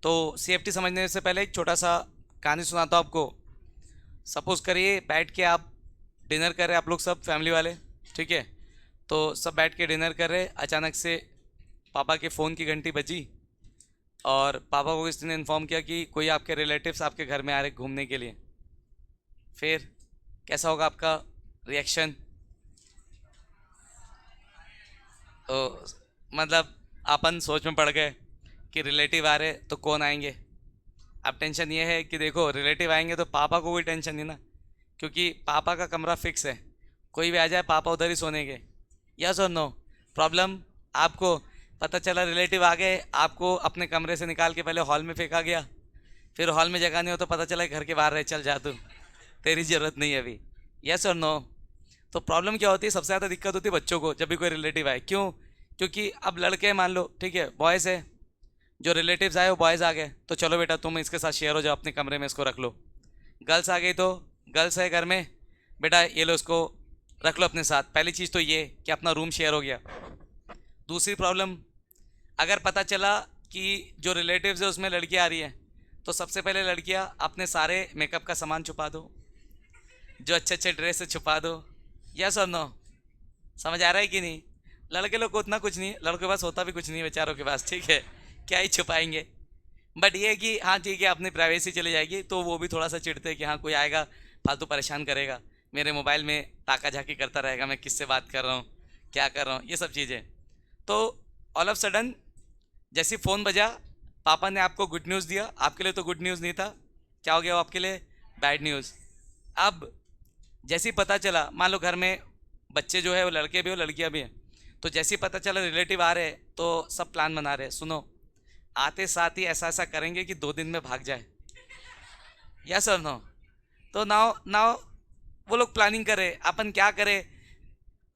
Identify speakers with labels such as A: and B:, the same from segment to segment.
A: तो CFT समझने से पहले एक छोटा सा कहानी सुनाता हूँ आपको। सपोज करिए बैठ के आप डिनर कर रहे हैं, आप लोग सब फैमिली वाले, ठीक है। तो सब बैठ के डिनर कर रहे, अचानक से पापा के फ़ोन की घंटी बजी और पापा को किसी ने इन्फॉर्म किया कि कोई आपके रिलेटिव्स आपके घर में आ रहे घूमने के लिए। फिर कैसा होगा आपका रिएक्शन? तो मतलब अपन सोच में पड़ गए कि रिलेटिव आ रहे तो कौन आएंगे। अब टेंशन ये है कि देखो रिलेटिव आएंगे तो पापा को कोई टेंशन नहीं ना, क्योंकि पापा का कमरा फिक्स है, कोई भी आ जाए पापा उधर ही सोने के। यस और नो? प्रॉब्लम आपको पता चला रिलेटिव आ गए, आपको अपने कमरे से निकाल के पहले हॉल में फेंका गया, फिर हॉल में जगह नहीं हो तो पता चला घर के बाहर रह, चल जा तू, तेरी ज़रूरत नहीं है अभी। यस और नो? तो प्रॉब्लम क्या होती है, सबसे ज़्यादा दिक्कत होती है बच्चों को जब भी कोई रिलेटिव आए। क्यों? क्योंकि अब लड़के मान लो, ठीक है, बॉयज़ है, जो रिलेटिव्स आए वो बॉयज़ आ गए तो चलो बेटा तुम इसके साथ शेयर हो जाओ, अपने कमरे में इसको रख लो। गर्ल्स आ गई तो गर्ल्स है घर में, बेटा ये लो इसको रख लो अपने साथ। पहली चीज़ तो ये कि अपना रूम शेयर हो गया। दूसरी प्रॉब्लम, अगर पता चला कि जो रिलेटिव्स है उसमें लड़की आ रही है तो सबसे पहले लड़कियां अपने सारे मेकअप का सामान छुपा दो, जो अच्छे अच्छे ड्रेस है छुपा दो। यस और नो? समझ आ रहा है कि नहीं? लड़के लोग को उतना कुछ नहीं, लड़कों के पास होता भी कुछ नहीं है बेचारों के पास, ठीक है, क्या ही छुपाएंगे। बट ये है कि हाँ ठीक है अपनी प्राइवेसी चली जाएगी, तो वो भी थोड़ा सा चिढ़ते हैं कि हाँ कोई आएगा फालतू परेशान करेगा, मेरे मोबाइल में ताका झाकी करता रहेगा, मैं किससे बात कर रहा हूँ, क्या कर रहा हूँ, ये सब चीज़ें। तो ऑल ऑफ सडन जैसे फ़ोन बजा, पापा ने आपको गुड न्यूज़ दिया, आपके लिए तो गुड न्यूज़ नहीं था, क्या हो गया वो आपके लिए? Bad news. अब जैसे ही पता चला, मान लो घर में बच्चे जो है वो लड़के भी हो लड़कियां भी हैं, तो जैसे ही पता चला रिलेटिव आ रहे हैं तो सब प्लान बना रहे हैं, सुनो आते साथ ही ऐसा ऐसा करेंगे कि 2 दिन में भाग जाए। यस और नो? तो नाउ नाउ वो लोग प्लानिंग करे, अपन क्या करे,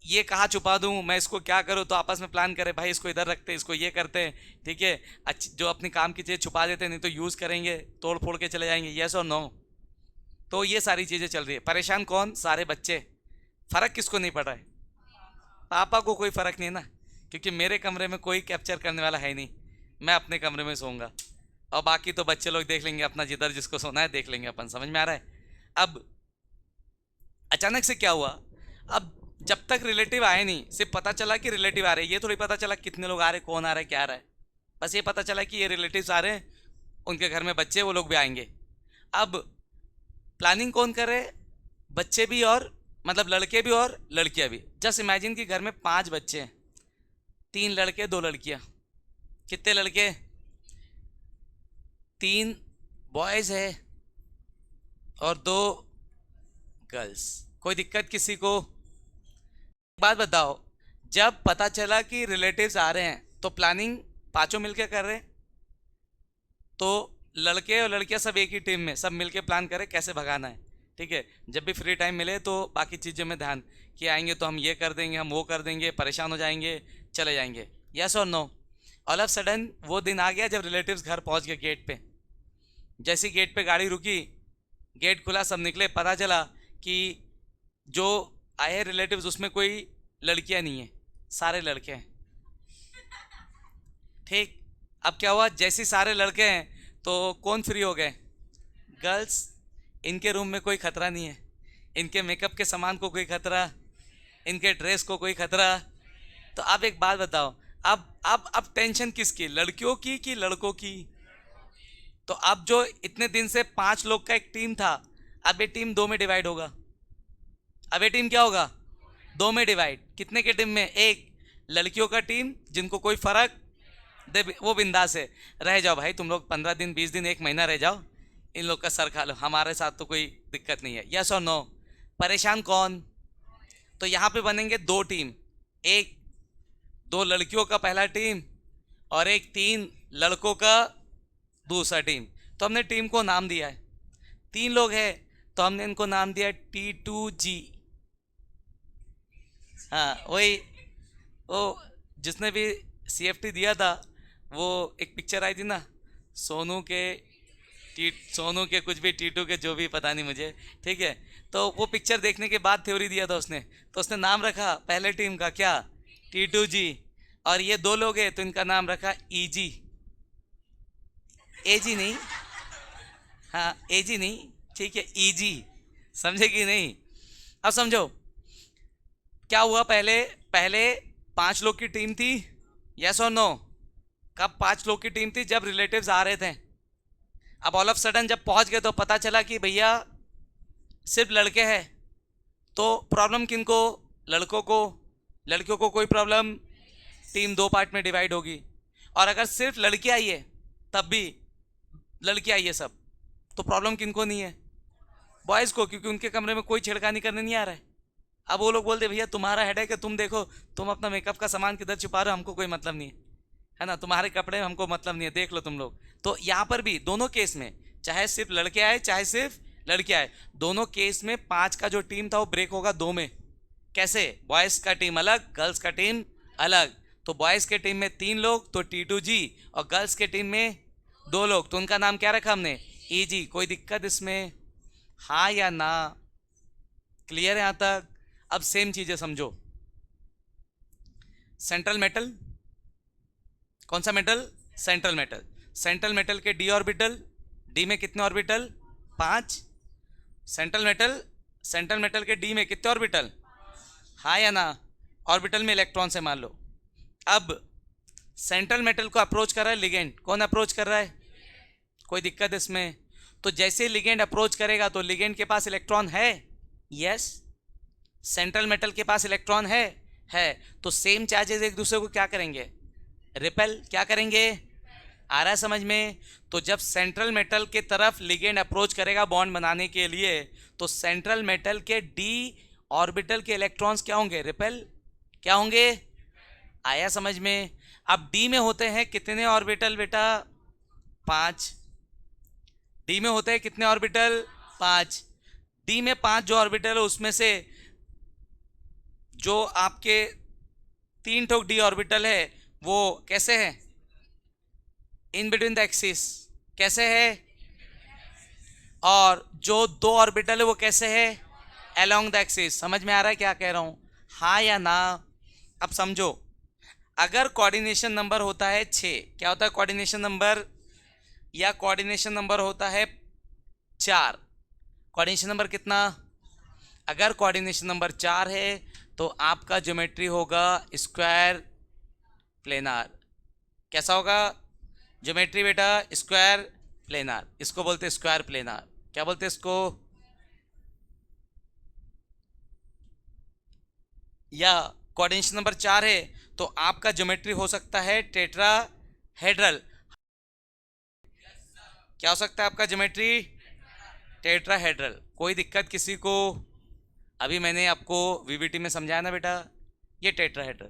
A: ये कहाँ छुपा दूँ मैं इसको, क्या करूँ, तो आपस में प्लान करे भाई इसको इधर रखते, इसको ये करते हैं, ठीक है। अच्छी जो अपनी काम की चीज़ छुपा देते नहीं तो यूज़ करेंगे, तोड़ फोड़ के चले जाएंगे। यस और नो? तो ये सारी चीज़ें चल रही है। परेशान कौन? सारे बच्चे। फ़र्क किसको नहीं पड़ रहा है? पापा को कोई फ़र्क नहीं है ना, क्योंकि मेरे कमरे में कोई कैप्चर करने वाला है नहीं, मैं अपने कमरे में सोऊंगा और बाकी तो बच्चे लोग देख लेंगे अपना, जिधर जिसको सोना है देख लेंगे अपन। समझ में आ रहा है? अब अचानक से क्या हुआ, अब जब तक रिलेटिव आए नहीं, सिर्फ पता चला कि रिलेटिव आ रहे हैं, ये थोड़ी पता चला कितने लोग आ रहे, कौन आ रहा है, क्या आ रहा है, बस ये पता चला कि ये रिलेटिव्स आ रहे हैं, उनके घर में बच्चे, वो लोग भी आएंगे। अब प्लानिंग कौन कर रहे हैं? बच्चे भी और मतलब लड़के भी और लड़कियां भी। जस्ट इमेजिन कि घर में 5 बच्चे हैं, 3 लड़के 2 लड़कियां। कितने लड़के? 3 बॉयज़ है और 2 गर्ल्स। कोई दिक्कत किसी को? बात बताओ, जब पता चला कि रिलेटिव्स आ रहे हैं तो प्लानिंग पांचों मिलके कर रहे हैं, तो लड़के और लड़कियां सब एक ही टीम में सब मिलके प्लान करें कैसे भगाना है, ठीक है। जब भी फ्री टाइम मिले तो बाकी चीज़ों में ध्यान, कि आएंगे तो हम ये कर देंगे, हम वो कर देंगे, परेशान हो जाएंगे, चले जाएंगे। यस और नो? ऑल ऑफ सडन वो दिन आ गया जब रिलेटिव्स घर पहुंच गए गेट पे। जैसे गेट पे गाड़ी रुकी, गेट खुला, सब निकले, पता चला कि जो आए रिलेटिव्स उसमें कोई लड़कियां नहीं है, सारे लड़के हैं, ठीक। अब क्या हुआ, जैसे सारे लड़के हैं तो कौन फ्री हो गए? गर्ल्स। इनके रूम में कोई खतरा नहीं है, इनके मेकअप के सामान को कोई खतरा, इनके ड्रेस को कोई खतरा। तो अब एक बात बताओ, अब टेंशन किसकी, लड़कियों की कि लड़कों की? तो अब जो इतने दिन से 5 लोग का एक टीम था, अब ये टीम 2 में डिवाइड होगा। अब ये टीम क्या होगा? 2 में डिवाइड। कितने के टीम में? एक लड़कियों का टीम, जिनको कोई फर्क दे, वो बिंदास है, रह जाओ भाई तुम लोग 15 दिन 20 दिन 1 महीना रह जाओ, इन लोग का सर खा लो, हमारे साथ तो कोई दिक्कत नहीं है। यस और नो? परेशान कौन? तो यहाँ पे बनेंगे 2 टीम, एक 2 लड़कियों का पहला टीम और एक 3 लड़कों का दूसरा टीम। तो हमने टीम को नाम दिया है, 3 लोग हैं तो हमने इनको नाम दिया T2G। हाँ वही, वो जिसने भी CFT दिया था, वो एक पिक्चर आई थी ना, सोनू के सोनू के कुछ भी, T2 के जो भी, पता नहीं मुझे, ठीक है। तो वो पिक्चर देखने के बाद थ्योरी दिया था उसने, तो उसने नाम रखा पहले टीम का क्या? T2G। और ये 2 लोग हैं तो इनका नाम रखा EG। एजी नहीं, हाँ एजी नहीं, ठीक है ईजी, समझे कि नहीं? अब समझो क्या हुआ। पहले पहले 5 लोग की टीम थी, यस और नो? कब 5 लोग की टीम थी? जब रिलेटिव्स आ रहे थे। अब ऑल ऑफ सडन जब पहुंच गए तो पता चला कि भैया सिर्फ लड़के हैं, तो प्रॉब्लम किनको? लड़कों को। लड़कियों को कोई प्रॉब्लम, टीम 2 पार्ट में डिवाइड होगी। और अगर सिर्फ लड़की आई है, तब भी लड़की आई है सब, तो प्रॉब्लम किनको नहीं है? बॉयज़ को, क्योंकि उनके कमरे में कोई छेड़खानी करने नहीं आ रहा है। अब वो लोग बोलते भैया तुम्हारा हेडेक है, तुम देखो, तुम अपना मेकअप का सामान किधर छुपा रहे हो, हमको कोई मतलब नहीं है ना, तुम्हारे कपड़े हमको मतलब नहीं है, देख लो तुम लोग। तो यहाँ पर भी दोनों केस में, चाहे सिर्फ लड़के आए चाहे सिर्फ लड़के आए, दोनों केस में 5 का जो टीम था वो ब्रेक होगा 2 में। कैसे? बॉयज़ का टीम अलग, गर्ल्स का टीम अलग। तो बॉयज़ के टीम में 3 लोग तो T2G, और गर्ल्स के टीम में 2 लोग तो उनका नाम क्या रखा हमने? EG। कोई दिक्कत इसमें? हाँ या ना? क्लियर है यहाँ तक? अब सेम चीजें समझो। सेंट्रल मेटल, कौन सा metal? Central metal. Central metal के डी ऑर्बिटल, डी में कितने orbital? 5। Central metal, central metal के डी में कितने ऑर्बिटल? हाँ या ना? ऑर्बिटल में इलेक्ट्रॉन से मान लो। अब सेंट्रल मेटल को अप्रोच कर रहा है लिगेंड, कौन अप्रोच कर रहा है? कोई दिक्कत इसमें? तो जैसे लिगेंड अप्रोच करेगा तो लिगेंड के पास इलेक्ट्रॉन है, यस। सेंट्रल मेटल के पास इलेक्ट्रॉन है। तो सेम चार्जेस एक दूसरे को क्या करेंगे? रिपेल। क्या करेंगे? आ रहा है समझ में? तो जब सेंट्रल मेटल के तरफ लिगेंड अप्रोच करेगा बॉन्ड बनाने के लिए, तो सेंट्रल मेटल के डी ऑर्बिटल के इलेक्ट्रॉन्स क्या होंगे? रिपेल। क्या होंगे? आया समझ में? अब डी में होते हैं कितने ऑर्बिटल बेटा? 5। डी में होते हैं कितने ऑर्बिटल? 5। डी में 5 जो ऑर्बिटल है उसमें से जो आपके 3 ठोक डी ऑर्बिटल है वो कैसे है? In between the axis. कैसे है? और जो 2 ऑर्बिटल है वो कैसे है? Along the axis. समझ में आ रहा है क्या कह रहा हूं? हाँ या ना? अब समझो, अगर कोऑर्डिनेशन नंबर होता है 6, क्या होता है कोऑर्डिनेशन नंबर? या कोऑर्डिनेशन नंबर होता है 4। कोऑर्डिनेशन नंबर कितना? अगर कोऑर्डिनेशन नंबर 4 है तो आपका ज्योमेट्री होगा स्क्वायर प्लेनार। कैसा होगा ज्योमेट्री बेटा? Square planar. इसको बोलते हैं स्क्वायर प्लेनार। क्या बोलते हैं इसको? या कोऑर्डिनेशन नंबर 4 है तो आपका ज्योमेट्री हो सकता है टेट्राहेड्रल। क्या हो सकता है आपका ज्योमेट्री? टेट्राहेड्रल। कोई दिक्कत किसी को? अभी मैंने आपको वीवीटी में समझाया ना बेटा, ये टेट्राहेड्रल।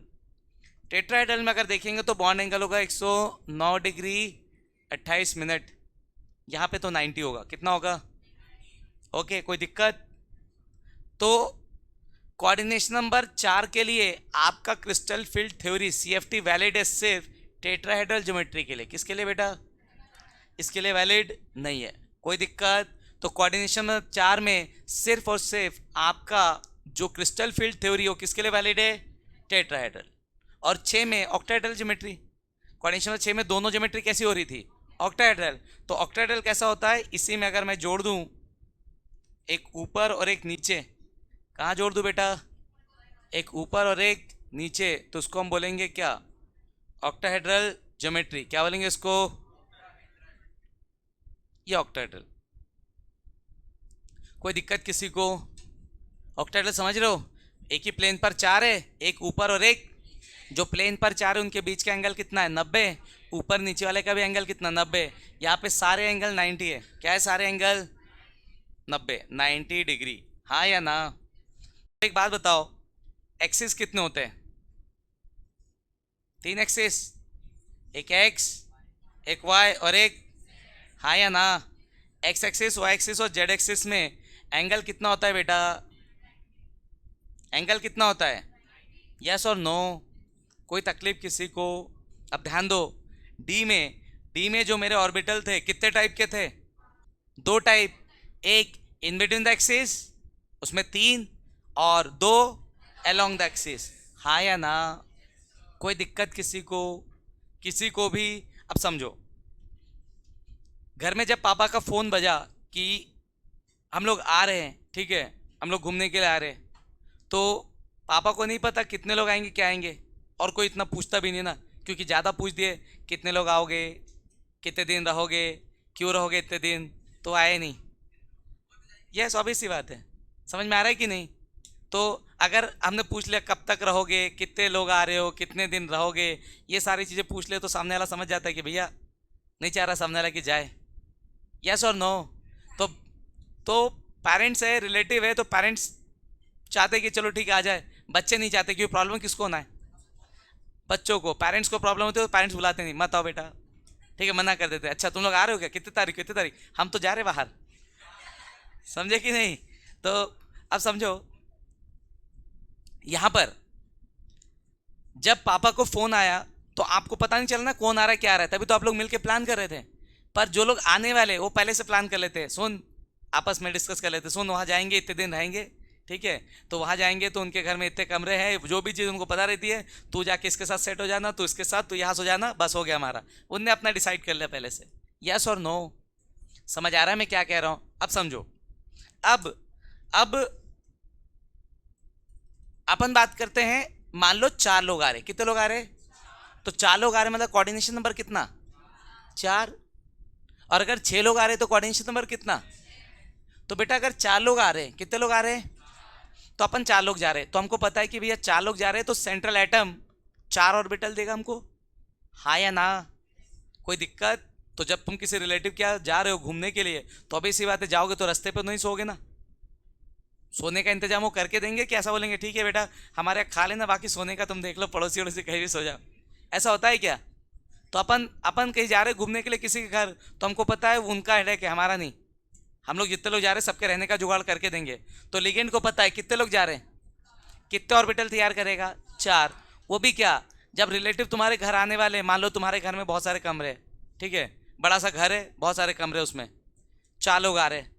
A: टेट्राहेड्रल में अगर देखेंगे तो बॉन्ड एंगल होगा 109 डिग्री 28 मिनट। यहाँ पे तो 90 होगा। कितना होगा? ओके, कोई दिक्कत? तो कोऑर्डिनेशन नंबर 4 के लिए आपका crystal field theory CFT valid है सिर्फ टेट्राहेड्रल ज्योमेट्री के लिए। किसके लिए बेटा? इसके लिए वैलिड नहीं है। कोई दिक्कत? तो कोऑर्डिनेशन नंबर 4 में सिर्फ और सिर्फ आपका जो क्रिस्टल फील्ड थ्योरी हो किसके लिए वैलिड है? टेट्राहेड्रल। और 6 में ऑक्टाहेड्रल ज्योमेट्री। कोऑर्डिनेशन नंबर 6 में दोनों ज्योमेट्री कैसी हो रही थी? ऑक्टाहेड्रल। तो ऑक्टाहेड्रल कैसा होता है? इसी में अगर मैं जोड़ दूं एक ऊपर और एक नीचे, कहाँ जोड़ दूं बेटा? एक ऊपर और एक नीचे, तो उसको हम बोलेंगे क्या? Octahedral geometry. क्या बोलेंगे इसको? ये ऑक्टाहेड्रल। कोई दिक्कत किसी को? ऑक्टाहेड्रल समझ रहे हो? एक ही प्लेन पर 4 है, एक ऊपर और एक। जो प्लेन पर 4 है उनके बीच का एंगल कितना है? 90। ऊपर नीचे वाले का भी एंगल कितना? 90। यहाँ पे सारे एंगल 90 है। क्या है? सारे एंगल 90 डिग्री। हाँ या ना? एक बात बताओ, एक्सिस कितने होते हैं? 3 एक्सिस, एक एक्स, एक वाई और एक, हाँ या ना? एक्स एक्सिस, वाई एक्सिस और जेड एक्सिस में एंगल कितना होता है बेटा? एंगल कितना होता है? यस और नो? कोई तकलीफ किसी को? अब ध्यान दो, डी में जो मेरे ऑर्बिटल थे कितने टाइप के थे? 2 टाइप। एक इन बिटवीन द एक्सिस, उसमें 3, और 2 अलोंग द एक्सिस। हाँ या ना? कोई दिक्कत किसी को? किसी को भी? अब समझो, घर में जब पापा का फ़ोन बजा कि हम लोग आ रहे हैं, ठीक है, हम लोग घूमने के लिए आ रहे हैं, तो पापा को नहीं पता कितने लोग आएंगे क्या आएंगे, और कोई इतना पूछता भी नहीं ना, क्योंकि ज़्यादा पूछ दिए कितने लोग आओगे, कितने दिन रहोगे, क्यों रहोगे इतने दिन, तो आए नहीं। यह स्वाभाविक सी बात है। समझ में आ रहा है कि नहीं? तो अगर हमने पूछ लिया कब तक रहोगे, कितने लोग आ रहे हो, कितने दिन रहोगे, ये सारी चीज़ें पूछ ले, तो सामने वाला समझ जाता है कि भैया नहीं चाह रहा सामने वाला कि जाए। यस और नो? तो तो पेरेंट्स है, रिलेटिव है, तो पेरेंट्स चाहते कि चलो ठीक है आ जाए। बच्चे नहीं चाहते, क्योंकि प्रॉब्लम किसको होना है? बच्चों को। पेरेंट्स को प्रॉब्लम होती है तो पेरेंट्स बुलाते नहीं, मत आओ बेटा, ठीक है, मना कर देते। अच्छा तुम लोग आ रहे हो क्या, कितने तारीख, कितने तारीख? हम तो जा रहे बाहर। समझे कि नहीं? तो अब समझो, यहां पर जब पापा को फोन आया तो आपको पता नहीं चलना कौन आ रहा है क्या आ रहा है, तभी तो आप लोग मिलके प्लान कर रहे थे। पर जो लोग आने वाले वो पहले से प्लान कर लेते, सुन, आपस में डिस्कस कर लेते, सुन वहां जाएंगे इतने दिन रहेंगे, ठीक है, तो वहां जाएंगे तो उनके घर में इतने कमरे हैं, जो भी चीज़ उनको पता रहती है, तू जाके इसके साथ सेट हो जाना, तू इसके साथ, तू यहाँ सो जाना, बस हो गया हमारा। उनने अपना डिसाइड कर लिया पहले से। यस और नो? समझ आ रहा है मैं क्या कह रहा हूं? अब समझो। अब अपन बात करते हैं, मान लो 4 लोग आ रहे, कितने लोग आ रहे? तो 4 लोग आ रहे मतलब कोऑर्डिनेशन नंबर कितना? 4। और अगर 6 लोग आ रहे तो कोऑर्डिनेशन नंबर कितना? तो बेटा अगर 4 लोग आ रहे हैं, कितने लोग आ रहे हैं? तो अपन 4 लोग जा रहे हैं, तो हमको पता है कि भैया 4 लोग जा रहे हैं, तो सेंट्रल एटम 4 ऑर्बिटल देगा हमको, हाँ या ना? कोई दिक्कत? तो जब तुम किसी रिलेटिव के यहाँ जा रहे हो घूमने के लिए, तो अभी सी बात है, जाओगे तो रास्ते पे नहीं सोओगे ना, सोने का इंतजाम वो करके देंगे कि ऐसा बोलेंगे ठीक है बेटा हमारे यहाँ खा लेना, बाकी सोने का तुम देख लो, पड़ोसी वड़ोसी कहीं भी सो जाओ, ऐसा होता है क्या? तो अपन अपन कहीं जा रहे हैं घूमने के लिए किसी के घर, तो हमको पता है उनका हेडेक है, हमारा नहीं। हम लोग जितने लोग जा रहे हैं सबके रहने का जुगाड़ करके देंगे। तो लिगेंड को पता है कितने लोग जा रहे हैं, कितने ऑर्बिटल तैयार करेगा? 4। वो भी क्या, जब रिलेटिव तुम्हारे घर आने वाले हैं, मान लो तुम्हारे घर में बहुत सारे कमरे हैं, ठीक है, बड़ा सा घर है, बहुत सारे कमरे, उसमें 4 लोग आ रहे हैं,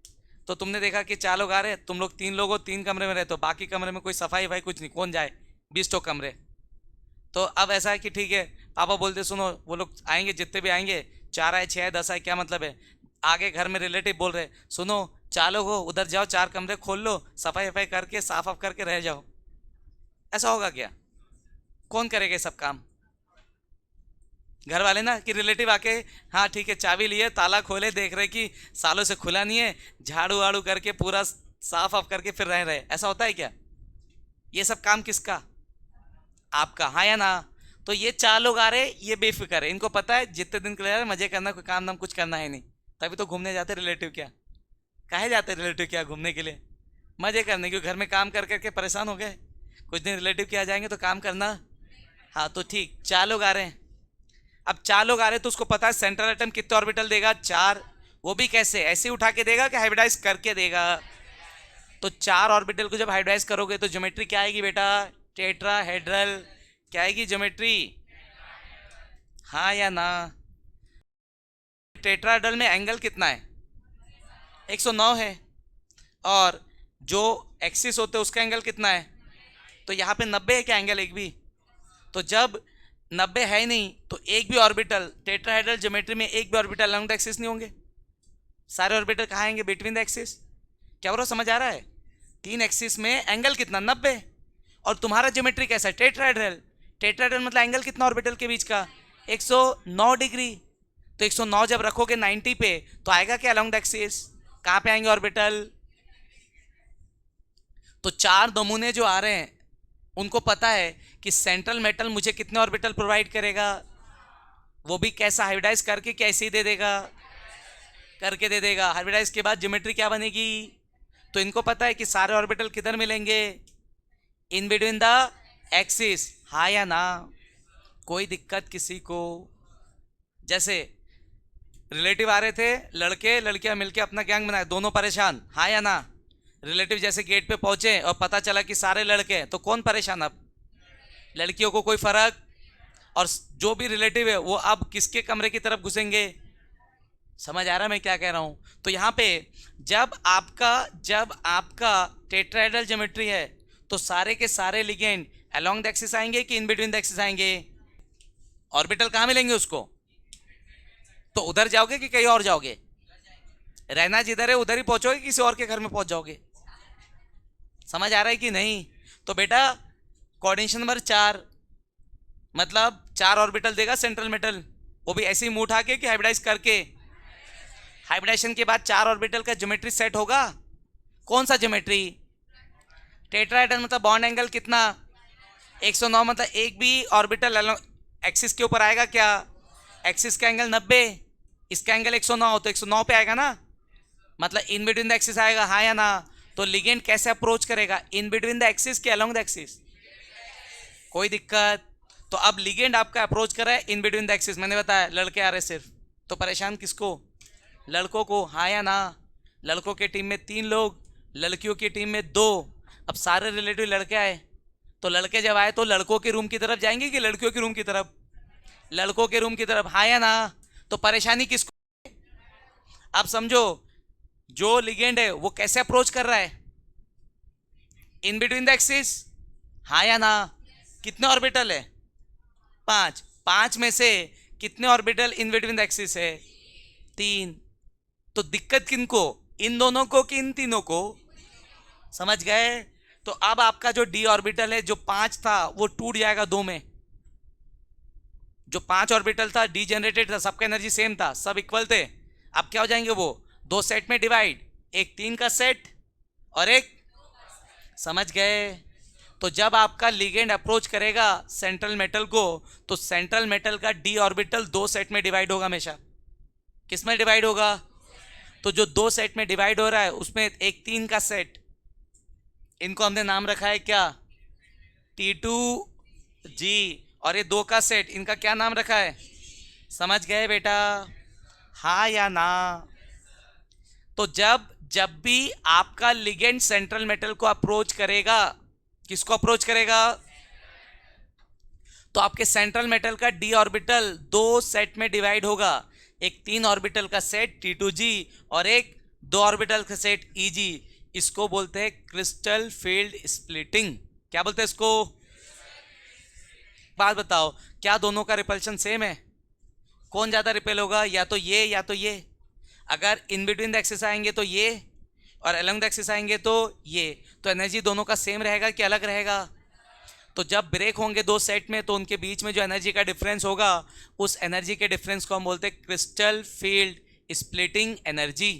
A: तो तुमने देखा कि 4 लोग आ रहे हैं, तुम लोग 3 लोग हो, 3 कमरे में रहते हो, बाकी कमरे में कोई सफाई भाई कुछ नहीं, कौन जाए? 20 तो कमरे। तो अब ऐसा है कि ठीक है, पापा बोलते सुनो वो लोग आएंगे, जितने भी आएंगे, 4 आए 6 आए 10 आए, क्या मतलब है? आगे घर में रिलेटिव बोल रहे सुनो 4 लोग हो, उधर जाओ 4 कमरे खोल लो, सफाई वफाई करके साफ ऑफ करके रह जाओ। ऐसा होगा क्या? कौन करेगा ये सब काम? घर वाले ना, कि रिलेटिव आके हाँ ठीक है चाबी लिए, ताला खोले, देख रहे कि सालों से खुला नहीं है, झाड़ू वाड़ू करके पूरा साफ ऑफ करके फिर रह रहे, ऐसा होता है क्या? ये सब काम किसका? आपका, हाँ या ना? तो ये 4 लोग आ रहे, ये बेफिक्र है, इनको पता है जितने दिन के लिए मजे करना, कोई काम नाम कुछ करना है नहीं, तभी तो घूमने जाते रिलेटिव क्या, काहे जाते रिलेटिव क्या घूमने के लिए? मजे करने, क्योंकि घर में काम कर करके परेशान हो गए, कुछ दिन रिलेटिव के आ जाएंगे तो काम करना। हाँ तो ठीक, 4 लोग आ रहे हैं। अब 4 लोग आ रहे हैं तो उसको पता है सेंट्रल एटम कितने ऑर्बिटल देगा? 4। वो भी कैसे, ऐसे ही उठा के देगा कि हाइब्रिडाइज करके देगा? तो 4 ऑर्बिटल को जब हाइब्रिडाइज करोगे तो ज्योमेट्री क्या आएगी बेटा? टेट्राहेड्रल। क्या आएगी ज्योमेट्री? हाँ या ना? टेट्राहेड्रल में एंगल कितना है? 109 है। और जो एक्सिस होते हैं उसका एंगल कितना है? तो यहाँ पे 90 है क्या एंगल एक भी? तो जब 90 है ही नहीं तो एक भी ऑर्बिटल टेट्राहेड्रल ज्योमेट्री में एक भी ऑर्बिटल अलोंग द एक्सिस नहीं होंगे, सारे ऑर्बिटल कहाँ आएंगे? Between the axis. क्या बोलो, समझ आ रहा है? 3 एक्सिस में एंगल कितना? 90। और तुम्हारा ज्योमेट्री कैसा है? टेट्राहेड्रल। टेट्राहेड्रल मतलब एंगल कितना ऑर्बिटल के बीच का? 109 डिग्री। तो 109 जब रखोगे 90 पे तो आएगा क्या अलोंग द एक्सिस? कहाँ पे आएंगे ऑर्बिटल? तो 4 नमूने जो आ रहे हैं उनको पता है कि सेंट्रल मेटल मुझे कितने ऑर्बिटल प्रोवाइड करेगा, वो भी कैसा? हाइब्रिडाइज करके कैसे ही दे देगा? करके दे देगा। हाइब्रिडाइज के बाद ज्योमेट्री क्या बनेगी? तो इनको पता है कि सारे ऑर्बिटल किधर मिलेंगे? इन बिटवीन द एक्सिस, हाँ या ना? कोई दिक्कत किसी को? जैसे रिलेटिव आ रहे थे, लड़के लड़कियां मिलके अपना गैंग बनाए, दोनों परेशान, हाँ या ना? रिलेटिव जैसे गेट पे पहुंचे और पता चला कि सारे लड़के हैं, तो कौन परेशान? अब लड़कियों को कोई फर्क, और जो भी रिलेटिव है वो अब किसके कमरे की तरफ घुसेंगे? समझ आ रहा है मैं क्या कह रहा हूं? तो यहां पे जब आपका टेट्राहेड्रल ज्योमेट्री है तो सारे के सारे लिगेंड अलोंग द एक्सिस आएंगे कि इन बिटवीन द एक्सिस आएंगे? ऑर्बिटल कहां मिलेंगे उसको? तो उधर जाओगे कि कहीं और जाओगे? रहना जिधर है उधर ही पहुंचोगे, किसी और के घर में पहुंच जाओगे। समझ आ रहा है कि नहीं? तो बेटा कोऑर्डिनेशन नंबर 4 मतलब 4 ऑर्बिटल देगा सेंट्रल मेटल, वो भी ऐसे ही मुंह उठा के कि हाइब्रिडाइज करके। हाइब्रिडाइजेशन के बाद 4 ऑर्बिटल का ज्योमेट्री सेट होगा। कौन सा ज्योमेट्री? टेट्राहेड्रल मतलब बॉन्ड एंगल कितना? 109, मतलब एक भी ऑर्बिटल एक्सिस के ऊपर आएगा क्या? एक्सिस का एंगल 90, इसका एंगल 109, तो 109 पे आएगा ना, मतलब इन बिटवीन द एक्सिस आएगा, हाँ या ना? तो लिगेंड कैसे अप्रोच करेगा, इन बिटवीन द एक्सिस के अलोंग द एक्सिस? कोई दिक्कत? तो अब लिगेंड आपका अप्रोच कर रहा है इन बिटवीन द एक्सिस, मैंने बताया लड़के आ रहे सिर्फ, तो परेशान किसको? लड़कों को, हाँ या ना? लड़कों की टीम में 3 लोग, लड़कियों की टीम में 2। अब सारे रिलेटिव लड़के आए, तो लड़के जब आए तो लड़कों के रूम की तरफ जाएंगे कि लड़कियों के रूम की तरफ? लड़कों के रूम की तरफ, हाँ या ना? तो परेशानी किसको? आप समझो, जो लिगेंड है वो कैसे अप्रोच कर रहा है, इन बिटवीन द एक्सिस, हाँ या ना? कितने ऑर्बिटल है? 5। 5 में से कितने orbital in between the axis है? 3। तो दिक्कत किनको, इन दोनों को कि इन तीनों को? समझ गए? तो अब आपका जो डी ऑर्बिटल है, जो 5 था वो टूट जाएगा 2 में। जो 5 ऑर्बिटल था डी जनरेटेड था, सबका एनर्जी सेम था, सब इक्वल थे। अब क्या हो जाएंगे वो? 2 सेट में डिवाइड, एक 3 का सेट और एक, समझ गए? तो जब आपका लिगेंड अप्रोच करेगा सेंट्रल मेटल को, तो सेंट्रल मेटल का डी ऑर्बिटल 2 सेट में डिवाइड होगा हमेशा। किस में डिवाइड होगा? तो जो 2 सेट में डिवाइड हो रहा है उसमें एक 3 का सेट, इनको हमने नाम रखा है क्या? T2G। और ये 2 का सेट, इनका क्या नाम रखा है? समझ गए बेटा, हाँ या ना? तो जब जब भी आपका लिगेंड सेंट्रल मेटल को अप्रोच करेगा, किसको अप्रोच करेगा? तो आपके सेंट्रल मेटल का डी ऑर्बिटल 2 सेट में डिवाइड होगा, एक 3 ऑर्बिटल का सेट T2G और एक 2 ऑर्बिटल का सेट EG। इसको बोलते हैं क्रिस्टल फील्ड स्प्लिटिंग। क्या बोलते हैं इसको? बात बताओ, क्या दोनों का रिपल्शन सेम है? कौन ज्यादा रिपेल होगा, या तो ये या तो ये? अगर इन बिटवीन द एक्सिस आएंगे तो ये, और अलोंग द एक्सिस आएंगे तो ये, तो एनर्जी दोनों का सेम रहेगा कि अलग रहेगा? तो जब ब्रेक होंगे 2 सेट में, तो उनके बीच में जो एनर्जी का डिफरेंस होगा, उस एनर्जी के डिफरेंस को हम बोलते हैं क्रिस्टल फील्ड स्प्लिटिंग एनर्जी।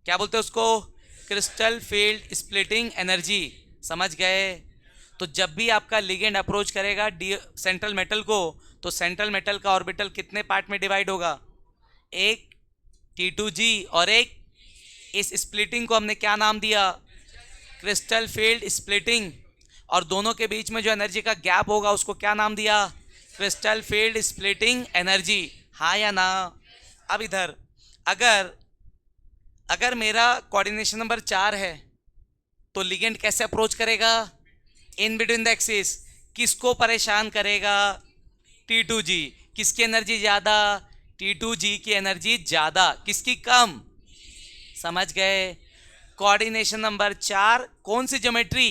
A: क्या बोलते हैं उसको? Crystal field splitting energy. समझ गए? तो जब भी आपका लिगेंड अप्रोच करेगा डी सेंट्रल मेटल को, तो सेंट्रल मेटल का ऑर्बिटल कितने पार्ट में डिवाइड होगा? एक T2G और एक, इस स्प्लिटिंग को हमने क्या नाम दिया? Crystal field splitting. और दोनों के बीच में जो एनर्जी का गैप होगा उसको क्या नाम दिया? Crystal field splitting energy. हाँ या ना? अब इधर अगर अगर मेरा कोऑर्डिनेशन नंबर 4 है, तो लिगेंड कैसे अप्रोच करेगा? In between the axis. किसको परेशान करेगा? T2G। किसकी एनर्जी ज्यादा? T2G की एनर्जी ज्यादा, किसकी कम? समझ गए? कोऑर्डिनेशन नंबर 4 कौन सी ज्योमेट्री?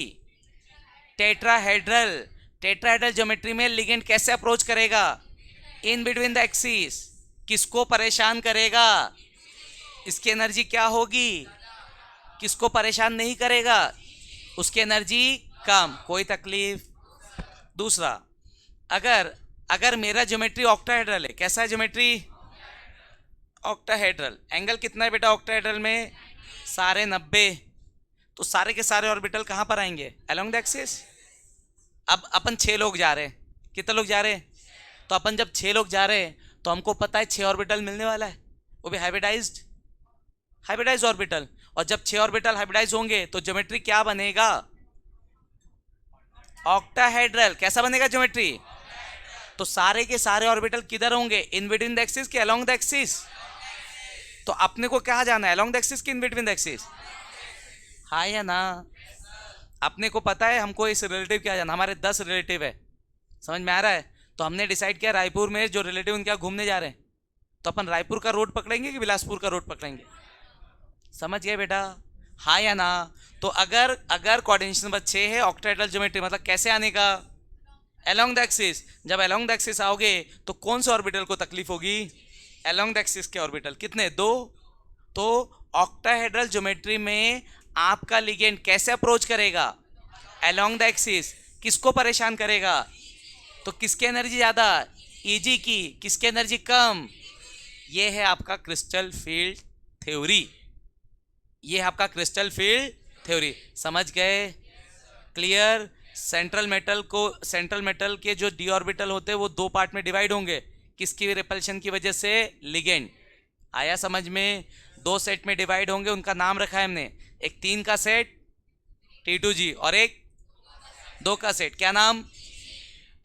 A: टेट्राहेड्रल। टेट्राहेड्रल ज्योमेट्री में लिगेंड कैसे अप्रोच करेगा? In between the axis. किसको परेशान करेगा? इसकी एनर्जी क्या होगी? किसको परेशान नहीं करेगा? उसकी एनर्जी कम, कोई तकलीफ? दूसरा, अगर अगर मेरा ज्योमेट्री ऑक्टाहेड्रल है, कैसा है ज्योमेट्री? ऑक्टाहेड्रल। एंगल कितना है बेटा ऑक्टाहेड्रल में? सारे 90। तो सारे के सारे ऑर्बिटल कहाँ पर आएंगे? Along the axis. अब अपन 6 लोग जा रहे हैं, कितने लोग जा रहे हैं? तो अपन जब 6 लोग जा रहे हैं, तो हमको पता है 6 ऑर्बिटल मिलने वाला है, वो भी हाइब्रिडाइज्ड ऑर्बिटल। और जब 6 ऑर्बिटल हाइब्रिडाइज होंगे तो ज्योमेट्री क्या बनेगा? ऑक्टाहेड्रल। कैसा बनेगा ज्योमेट्री? तो सारे के सारे ऑर्बिटल किधर होंगे? इन बिटवीन द एक्सिस के अलोंग द एक्सिस? तो अपने को कहाँ जाना है, अलोंग द एक्सिस की इन बिटवीन द एक्सिस? हाँ या ना? अपने को पता है हमको इस रिलेटिव क्या जाना, हमारे 10 रिलेटिव है, समझ में आ रहा है? तो हमने डिसाइड किया रायपुर में जो रिलेटिव उनके यहाँ घूमने जा रहे हैं, तो अपन रायपुर का रोड पकड़ेंगे कि बिलासपुर का रोड पकड़ेंगे? समझ गए बेटा, हाँ या ना? तो अगर अगर कोऑर्डिनेशन नंबर 6 है ऑक्टाहेड्रल ज्योमेट्री, मतलब कैसे आने का? Along the axis. जब अलोंग द एक्सिस आओगे तो कौन से ऑर्बिटल को तकलीफ होगी? अलोंग द एक्सिस के ऑर्बिटल कितने? 2। तो ऑक्टाहेड्रल ज्योमेट्री में आपका लिगेंड कैसे अप्रोच करेगा? Along the axis. किसको परेशान करेगा? तो किसकी एनर्जी ज्यादा? ईजी की। किसकी एनर्जी कम? ये है आपका क्रिस्टल फील्ड थ्योरी। ये है आपका क्रिस्टल फील्ड थ्योरी। समझ गए? क्लियर? सेंट्रल मेटल के जो डी ऑर्बिटल होते हैं वो दो पार्ट में डिवाइड होंगे। किसकी रिपल्शन की वजह से? लिगेंड। आया समझ में? दो सेट में डिवाइड होंगे, उनका नाम रखा है हमने। एक 3 का सेट T2G और एक 2 का सेट, क्या नाम?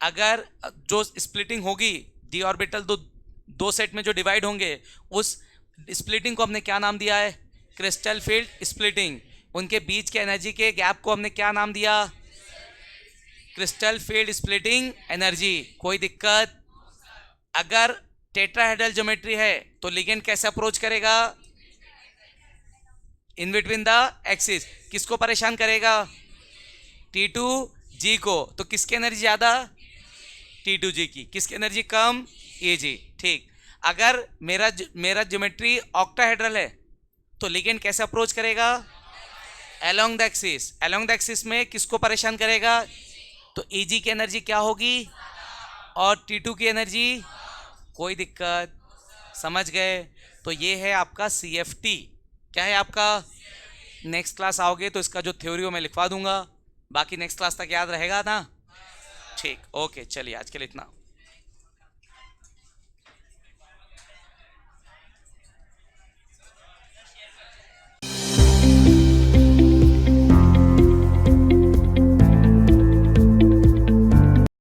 A: अगर जो स्प्लिटिंग होगी डी ऑर्बिटल दो सेट में जो डिवाइड होंगे, उस स्प्लिटिंग को हमने क्या नाम दिया है? Crystal field splitting. उनके बीच के एनर्जी के गैप को हमने क्या नाम दिया? Crystal field splitting energy. कोई दिक्कत? अगर टेट्राहेड्रल ज्योमेट्री है तो लिगेंड कैसे अप्रोच करेगा? In between the axis. किसको परेशान करेगा? T2G को। तो किसकी एनर्जी ज्यादा? T2G की। किसकी एनर्जी कम? Eg। ठीक। अगर मेरा ज्योमेट्री ऑक्टाहेड्रल है तो लिगेंड कैसे अप्रोच करेगा? Along the axis. Along the axis में किसको परेशान करेगा? तो Eg की एनर्जी क्या होगी और T2 की एनर्जी? कोई दिक्कत? समझ गए? तो ये है आपका CFT। क्या है आपका? नेक्स्ट क्लास आओगे तो इसका जो थ्योरी हो मैं लिखवा दूंगा, बाकी नेक्स्ट क्लास तक याद रहेगा ना? ठीक, ओके, चलिए आज के लिए इतना।